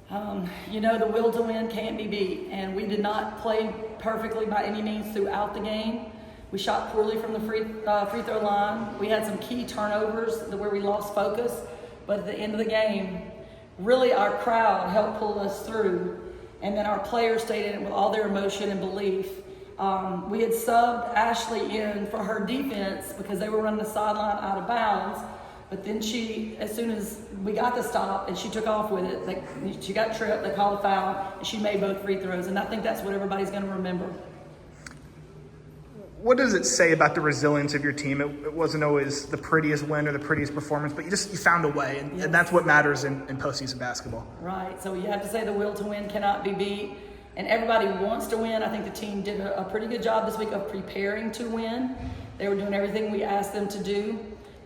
The will to win can't be beat, and we did not play perfectly by any means throughout the game. We shot poorly from the free throw line. We had some key turnovers where we lost focus, but at the end of the game, really our crowd helped pull us through, and then our players stayed in it with all their emotion and belief. We had subbed Ashley in for her defense because they were running the sideline out of bounds. But then as soon as we got the stop and she took off with it, she got tripped, they called a foul, and she made both free throws. And I think that's what everybody's going to remember. What does it say about the resilience of your team? It wasn't always the prettiest win or the prettiest performance, but you found a way, and, Yes. and that's what matters in postseason basketball. Right. So you have to say the will to win cannot be beat. And everybody wants to win. I think the team did a pretty good job this week of preparing to win. They were doing everything we asked them to do.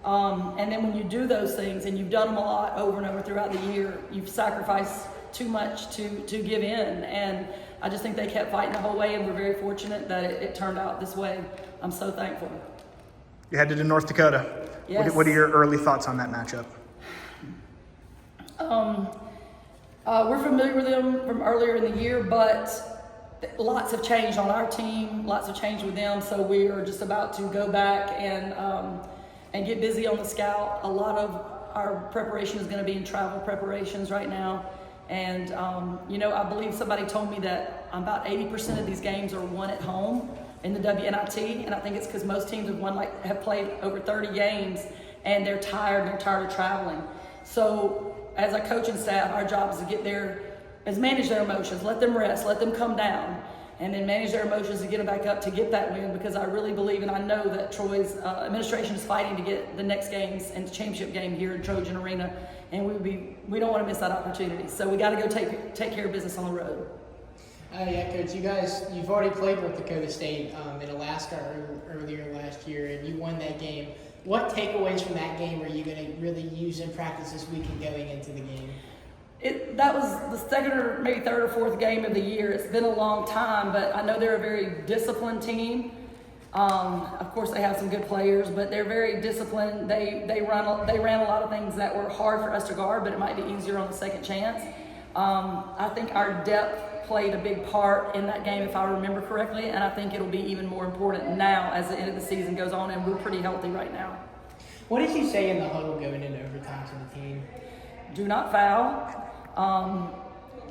And then when you do those things, and you've done them a lot over and over throughout the year, you've sacrificed too much to give in. And I just think they kept fighting the whole way, and we're very fortunate that it turned out this way. I'm so thankful. You headed to North Dakota. Yes. What are your early thoughts on that matchup? We're familiar with them from earlier in the year, but lots have changed on our team. Lots have changed with them, so we are just about to go back and get busy on the scout. A lot of our preparation is going to be in travel preparations right now. And, I believe somebody told me that about 80% of these games are won at home in the WNIT. And I think it's because most teams have played over 30 games, and they're tired of traveling. So as a coaching staff, our job is to get there, is manage their emotions, let them rest, let them come down, and then manage their emotions to get them back up to get that win, because I really believe, and I know that Troy's administration is fighting to get the next games and the championship game here in Trojan Arena, and we don't want to miss that opportunity. So we got to go take care of business on the road. Yeah, Coach, you've already played North Dakota State in Alaska earlier last year, and you won that game. What takeaways from that game are you going to really use in practice this week and going into the game? That was the second or maybe third or fourth game of the year. It's been a long time, but I know they're a very disciplined team. Of course, they have some good players, but they're very disciplined. They ran a lot of things that were hard for us to guard, but it might be easier on the second chance. I think our depth played a big part in that game, if I remember correctly, and I think it'll be even more important now as the end of the season goes on, and we're pretty healthy right now. What did you say in the huddle going into overtime to the team? Do not foul.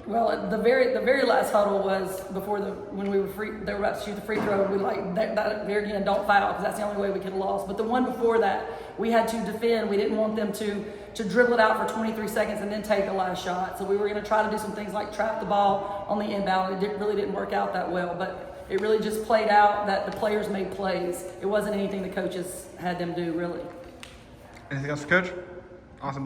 The very last huddle was before when they were about to shoot the free throw. We that there again, don't foul, because that's the only way we could have lost. But the one before that, we had to defend. We didn't want them to dribble it out for 23 seconds and then take a last shot. So we were going to try to do some things like trap the ball on the inbound. It really didn't work out that well, but it really just played out that the players made plays. It wasn't anything the coaches had them do, really. Anything else for Coach? Awesome.